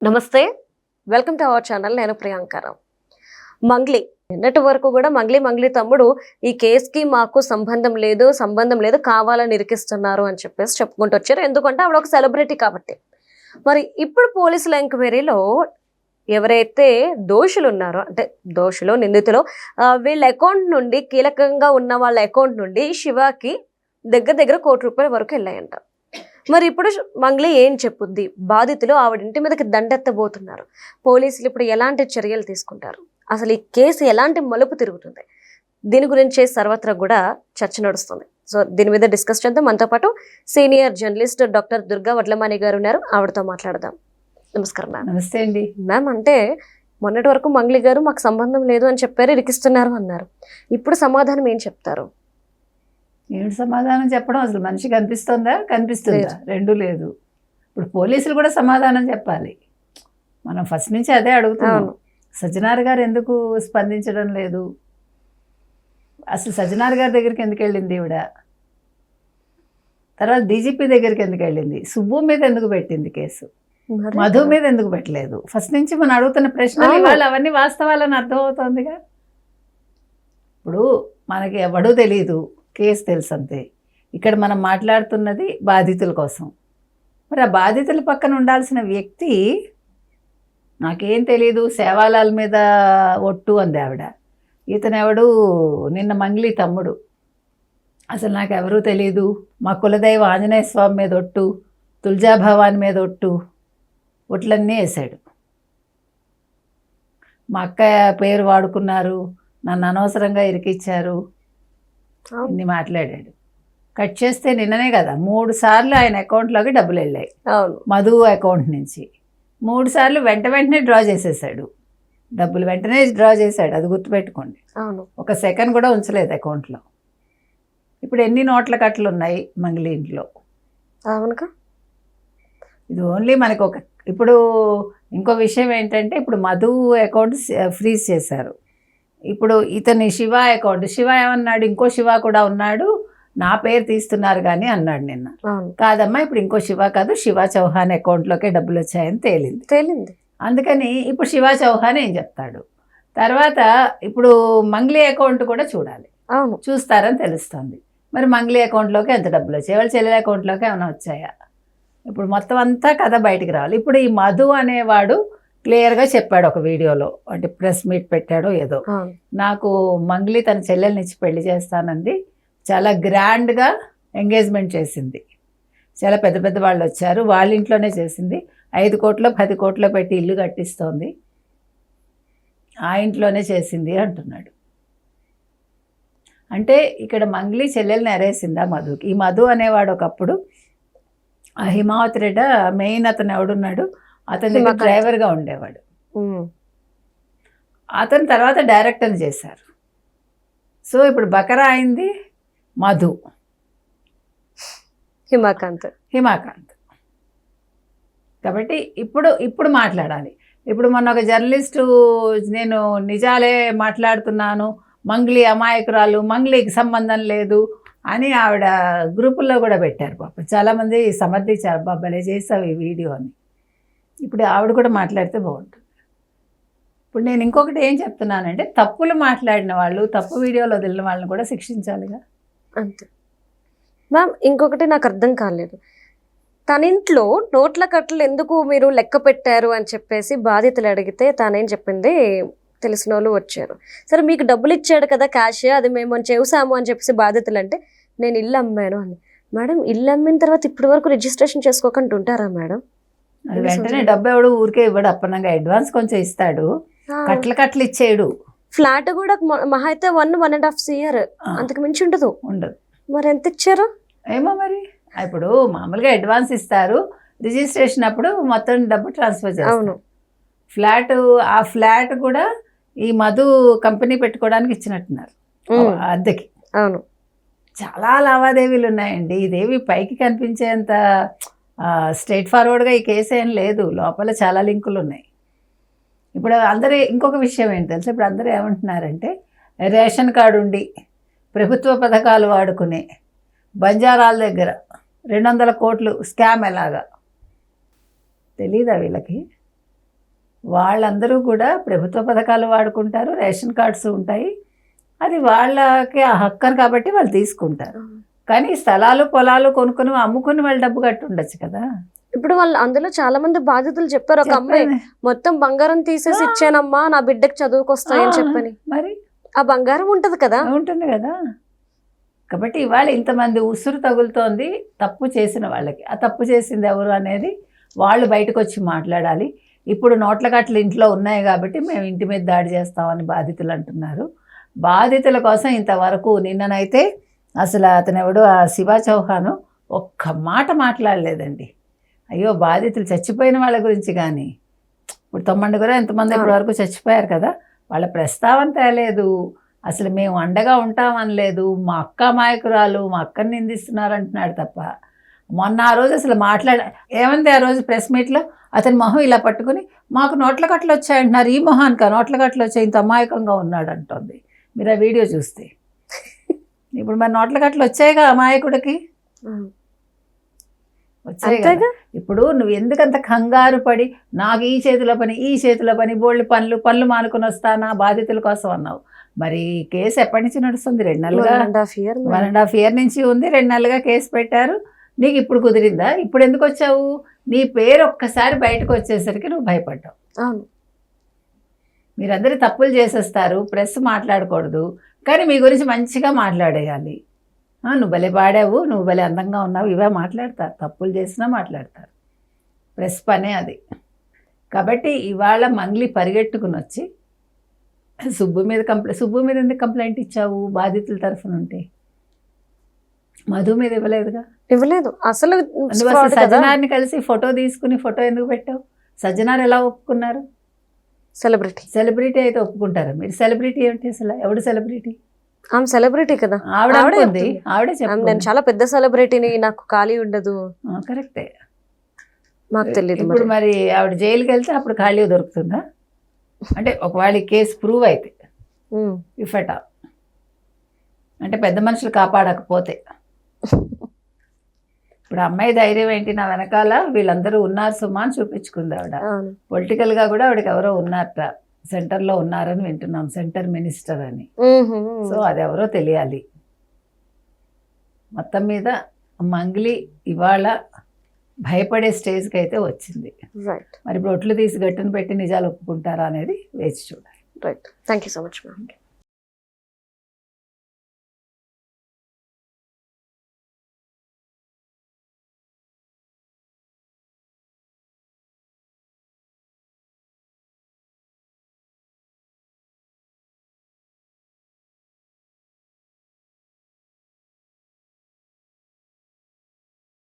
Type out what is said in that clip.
నమస్తే, welcome to our channel. నేను ప్రియాంకరావు. మంగ్లీ నిన్నటి వరకు కూడా మంగ్లీ తమ్ముడు ఈ కేసుకి మాకు సంబంధం లేదు కావాలని ఇరికిస్తున్నారు అని చెప్పేసి చెప్పుకుంటూ వచ్చారు. ఎందుకంటే ఆవిడ ఒక సెలబ్రిటీ కాబట్టి. మరి ఇప్పుడు పోలీసుల ఎంక్వైరీలో ఎవరైతే దోషులు ఉన్నారో, అంటే దోషులు నిందితులు, వీళ్ళ అకౌంట్ నుండి, కీలకంగా ఉన్న వాళ్ళ అకౌంట్ నుండి శివాకి దగ్గర ₹1 కోటి వరకు వెళ్ళాయంట. మరి ఇప్పుడు మంగ్లీ ఏం చెప్పుద్ది? బాధితులు ఆవిడ ఇంటి మీదకి దండెత్తబోతున్నారు. పోలీసులు ఇప్పుడు ఎలాంటి చర్యలు తీసుకుంటారు? అసలు ఈ కేసు ఎలాంటి మలుపు తిరుగుతుంది? దీని గురించి సర్వత్రా కూడా చర్చ నడుస్తుంది. సో దీని మీద డిస్కస్ చేద్దాం. మనతో పాటు senior journalist doctor Durga Vadlamani గారు ఉన్నారు. ఆవిడతో మాట్లాడదాం. నమస్కారం మ్యామ్. నమస్తే అండి మ్యామ్. అంటే మొన్నటి వరకు మంగ్లీ గారు మాకు సంబంధం లేదు అని చెప్పారు, ఇరికిస్తున్నారు అన్నారు. ఇప్పుడు సమాధానం ఏం చెప్తారు? ఏమిటి సమాధానం చెప్పడం? అసలు మనిషికి కనిపిస్తుందా? రెండూ లేదు. ఇప్పుడు పోలీసులు కూడా సమాధానం చెప్పాలి. మనం ఫస్ట్ నుంచి అదే అడుగుతున్నాం. సజ్జనార్ గారు ఎందుకు స్పందించడం లేదు? అసలు సజ్జనార్ గారి దగ్గరికి ఎందుకు వెళ్ళింది ఈవిడ? తర్వాత డీజీపీ దగ్గరికి ఎందుకు వెళ్ళింది? సుబ్బు మీద ఎందుకు పెట్టింది కేసు? మధు మీద ఎందుకు పెట్టలేదు? ఫస్ట్ నుంచి మనం అడుగుతున్న ప్రశ్నలు ఇవాళ అవన్నీ వాస్తవాలని అర్థమవుతుందిగా. ఇప్పుడు మనకి ఎవడూ తెలియదు, కేసు తెలుసు అంతే. ఇక్కడ మనం మాట్లాడుతున్నది బాధితుల కోసం. మరి ఆ బాధితుల పక్కన ఉండాల్సిన వ్యక్తి నాకేం తెలియదు, సేవాలాల్ మీద ఒట్టు అంది ఆవిడ. ఇతనెవడు? నిన్న మంగ్లీ తమ్ముడు. అసలు నాకెవరూ తెలియదు, మా కులదైవ ఆంజనేయ స్వామి మీద ఒట్టు, తుల్జా భవాని మీద ఒట్లన్నీ వేశాడు. మా అక్క పేరు వాడుకున్నారు, నన్ను అనవసరంగా ఇరికిచ్చారు, ఇన్ని మాట్లాడాడు. కట్ చేస్తే నిన్ననే కదా 3 సార్లు ఆయన అకౌంట్లోకి డబ్బులు వెళ్ళాయి మధు అకౌంట్ నుంచి. 3 సార్లు వెంటనే డ్రా చేసేసాడు డబ్బులు, వెంటనే డ్రా చేశాడు. అది గుర్తుపెట్టుకోండి. ఒక సెకండ్ కూడా ఉంచలేదు అకౌంట్లో. ఇప్పుడు ఎన్ని నోట్ల కట్టలు ఉన్నాయి మంగ్లీ ఇంట్లో? ఇది ఓన్లీ మనకు ఒక. ఇప్పుడు ఇంకో విషయం ఏంటంటే, ఇప్పుడు మధు అకౌంట్ ఫ్రీజ్ చేశారు. ఇప్పుడు ఇతని శివ అకౌంట్, శివ ఏమన్నాడు? ఇంకో శివ కూడా ఉన్నాడు, నా పేరు తీస్తున్నారు కానీ అన్నాడు నిన్న. కాదమ్మా, ఇప్పుడు ఇంకో శివ కాదు, శివ చౌహాన్ అకౌంట్లోకే డబ్బులు వచ్చాయని తేలింది. అందుకని ఇప్పుడు శివ చౌహాన్ ఏం చెప్తాడు? తర్వాత ఇప్పుడు మంగ్లీ అకౌంట్ కూడా చూడాలి, చూస్తారని తెలుస్తుంది. మరి మంగ్లీ అకౌంట్లోకి ఎంత డబ్బులు వచ్చాయి? వాళ్ళ చెల్లెల అకౌంట్లోకి ఏమైనా వచ్చాయా? ఇప్పుడు మొత్తం అంతా కథ బయటికి రావాలి. ఇప్పుడు ఈ మధు అనేవాడు క్లియర్గా చెప్పాడు ఒక వీడియోలో, అంటే ప్రెస్ మీట్ పెట్టాడో ఏదో, నాకు మంగ్లీ తన చెల్లెల్ని ఇచ్చి పెళ్లి చేస్తానంది, చాలా గ్రాండ్గా ఎంగేజ్మెంట్ చేసింది, చాలా పెద్ద పెద్ద వాళ్ళు వచ్చారు, వాళ్ళ ఇంట్లోనే చేసింది, 5 కోట్లో 10 కోట్లో పెట్టి ఇల్లు కట్టిస్తోంది, ఆ ఇంట్లోనే చేసింది అంటున్నాడు. అంటే ఇక్కడ మంగ్లీ చెల్లెల్ని అరేసిందా మధుకి? ఈ మధు అనేవాడు ఒకప్పుడు ఆ హిమావతి రెడ్డి మెయిన్ అతను ఎవడున్నాడు, అతని దగ్గర డ్రైవర్గా ఉండేవాడు. అతని తర్వాత డైరెక్టర్ చేశారు. సో ఇప్పుడు బకరా అయింది మధు, హిమాకాంత్. కాబట్టి ఇప్పుడు మాట్లాడాలి. ఇప్పుడు మొన్న ఒక జర్నలిస్టు, నేను నిజాలే మాట్లాడుతున్నాను, మంగ్లీ అమాయకురాలు, మంగ్లీకి సంబంధం లేదు అని ఆవిడ గ్రూపుల్లో కూడా పెట్టారు. పాపం చాలామంది సమర్థించారు, బాబాలే చేసావు ఈ వీడియో అని. ఇప్పుడు ఆవిడ కూడా మాట్లాడితే బాగుంటుంది. ఇప్పుడు నేను ఇంకొకటి ఏం చెప్తున్నానంటే, తప్పులు మాట్లాడిన వాళ్ళు, తప్పు వీడియోలో వదిలిన వాళ్ళని కూడా శిక్షించాలిగా. అంతే మ్యామ్. ఇంకొకటి నాకు అర్థం కాలేదు, తన ఇంట్లో నోట్ల కట్టలు ఎందుకు మీరు లెక్క పెట్టారు అని చెప్పేసి బాధితులు అడిగితే తానేం చెప్పింది, తెలిసిన వాళ్ళు వచ్చారు, సరే మీకు డబ్బులు ఇచ్చాడు కదా క్యాష్, అది మేము చేసాము అని చెప్పేసి బాధితులు అంటే, నేను ఇల్లు అమ్మాను అని. మేడం, ఇల్లు అమ్మిన తర్వాత ఇప్పటి వరకు రిజిస్ట్రేషన్ చేసుకోకుండా ఉంటారా మేడం? అది వెంటనే డబ్బు ఎవడు ఊరికే ఇవ్వడు, అప్పనంగా అడ్వాన్స్ కొంచెం ఇస్తాడు, కట్టలు ఇచ్చేయడు. ఫ్లాట్ కూడా మహా అయితే 1.5 years అంతకు మించి ఉండదు. మరి ఎంత ఇచ్చారు ఏమో మరి. ఇప్పుడు మామూలుగా అడ్వాన్స్ ఇస్తారు, రిజిస్ట్రేషన్ అప్పుడు మొత్తం డబ్బు ట్రాన్స్ఫర్ చేస్తారు. ఆ ఫ్లాట్ కూడా ఈ మధు కంపెనీ పెట్టుకోవడానికి ఇచ్చినట్టున్నారు అద్దెకి. అవును, చాలా లావాదేవీలు ఉన్నాయండి. ఇదేవి పైకి కనిపించేంత స్ట్రైట్ ఫార్వర్డ్గా ఈ కేసు ఏం లేదు, లోపల చాలా లింకులు ఉన్నాయి. ఇప్పుడు అందరూ ఇంకొక విషయం ఏంటి తెలుసా, ఇప్పుడు అందరూ ఏమంటున్నారంటే, రేషన్ కార్డు ఉండి ప్రభుత్వ పథకాలు వాడుకునే బంజారాల దగ్గర 200 కోట్లు స్కామ్ ఎలాగా? తెలీదా వీళ్ళకి? వాళ్ళందరూ కూడా ప్రభుత్వ పథకాలు వాడుకుంటారు, రేషన్ కార్డ్స్ ఉంటాయి, అది వాళ్ళకి ఆ హక్కు కాబట్టి వాళ్ళు తీసుకుంటారు. కానీ స్థలాలు పొలాలు కొనుక్కొని అమ్ముకుని వాళ్ళు డబ్బు కట్టి ఉండొచ్చు కదా. ఇప్పుడు వాళ్ళు అందులో చాలా మంది బాధితులు చెప్పారు, ఒక అమ్మాయి మొత్తం బంగారం తీసేసి ఇచ్చానమ్మా నా బిడ్డకి చదువుకొస్తాయని చెప్పని. మరి ఆ బంగారం ఉంటది కదా. ఉంటుంది కదా. కాబట్టి ఇవాళ ఇంతమంది ఉసురు తగులుతోంది తప్పు చేసిన వాళ్ళకి. ఆ తప్పు చేసింది ఎవరు అనేది వాళ్ళు బయటకు వచ్చి మాట్లాడాలి. ఇప్పుడు నోట్ల కట్టలు ఇంట్లో ఉన్నాయి కాబట్టి మేము ఇంటి మీద దాడి చేస్తామని బాధితులు అంటున్నారు. బాధితుల కోసం ఇంతవరకు నిన్ననైతే అసలు అతను ఎవడు ఆ శివ చౌహాను ఒక్క మాట మాట్లాడలేదండి. అయ్యో బాధితులు చచ్చిపోయిన వాళ్ళ గురించి కానీ, ఇప్పుడు 90 ఎంతమంది ఇప్పటి వరకు చచ్చిపోయారు కదా, వాళ్ళ ప్రస్తావన తేలేదు. అసలు మేము అండగా ఉంటామనలేదు. మా అక్క మాయకురాలు, మా అక్కని నిందిస్తున్నారు అంటున్నాడు తప్ప. మొన్న ఆ రోజు అసలు ఏమంది ఆ రోజు ప్రెస్ మీట్లో అతని మొహం ఇలా పట్టుకుని మాకు నోట్ల కట్టలు వచ్చాయంటున్నారు, ఈ మొహానికి నోట్ల కట్టలు వచ్చాయి, ఇంత అమాయకంగా ఉన్నాడు అంటుంది. మీరు ఆ వీడియో చూస్తే ఇప్పుడు మరి నోట్ల కట్టలు వచ్చాయిగా అమాయకుడికి, వచ్చాయి కదా. ఇప్పుడు నువ్వు ఎందుకంత కంగారు పడి నాకు ఈ చేతిలో పని బోళ్ళు పనులు మానుకొని వస్తానా బాధితుల కోసం అన్నావు. మరి కేసు ఎప్పటి నుంచి నడుస్తుంది? 2 నెలలుగా, 1.5 year నుంచి ఉంది. 2 నెలలుగా కేసు పెట్టారు. నీకు ఇప్పుడు కుదిరిందా? ఇప్పుడు ఎందుకు వచ్చావు? నీ పేరు ఒక్కసారి బయటకు వచ్చేసరికి నువ్వు భయపడ్డావు. అవును, మీరందరూ తప్పులు చేసేస్తారు, ప్రెస్ మాట్లాడకూడదు, కానీ మీ గురించి మంచిగా మాట్లాడేయాలి. నువ్వు భలే పాడావు, నువ్వు భలే అందంగా ఉన్నావు, ఇవే మాట్లాడతారు. తప్పులు చేసినా మాట్లాడతారు. ప్రెస్ పనే అది. కాబట్టి ఇవాళ మంగ్లీ పరిగెట్టుకుని వచ్చి సుబ్బు మీద ఎందుకు కంప్లైంట్ ఇచ్చావు? బాధితుల తరఫున ఉంటే మధు మీద ఇవ్వలేదు అసలు. సజ్జనార్ని కలిసి ఫోటో తీసుకుని ఫోటో ఎందుకు పెట్టావు? సజ్జనార్ ఎలా ఒప్పుకున్నారు? సెలబ్రిటీ అయితే ఒప్పుకుంటారా మీరు? సెలబ్రిటీ ఏమిటి అసలు? ఎవడు సెలబ్రిటీ? ఆమె సెలబ్రిటీ కదా. ఆవిడే నేను చాలా పెద్ద సెలబ్రిటీని, నాకు ఖాళీ ఉండదు. కరెక్టే, మాకు తెలియదు. ఇప్పుడు మరి ఆవిడ జైలుకి వెళ్తే అప్పుడు ఖాళీ దొరుకుతుందా? అంటే ఒకవేళ కేసు ప్రూవ్ అయితే, ఇఫట అంటే పెద్ద మనుషులు కాపాడకపోతే, ఇప్పుడు అమ్మాయి ధైర్యం ఏంటి, నా వెనకాల వీళ్ళందరూ ఉన్నారు సుమా అని చూపించుకుంది ఆవిడ. పొలిటికల్గా కూడా ఆవిడకి ఎవరో ఉన్నారట, సెంటర్లో ఉన్నారని వింటున్నాం, సెంటర్ మినిస్టర్ అని. సో అది ఎవరో తెలియాలి. మొత్తం మీద మంగ్లీ ఇవాళ భయపడే స్టేజ్కి అయితే వచ్చింది. రైట్. మరి ఇప్పుడు ఒట్లు తీసి గట్టును పెట్టి నిజాలు ఒప్పుకుంటారా అనేది వేచి చూడాలి. Right. Thank you so much ma'am.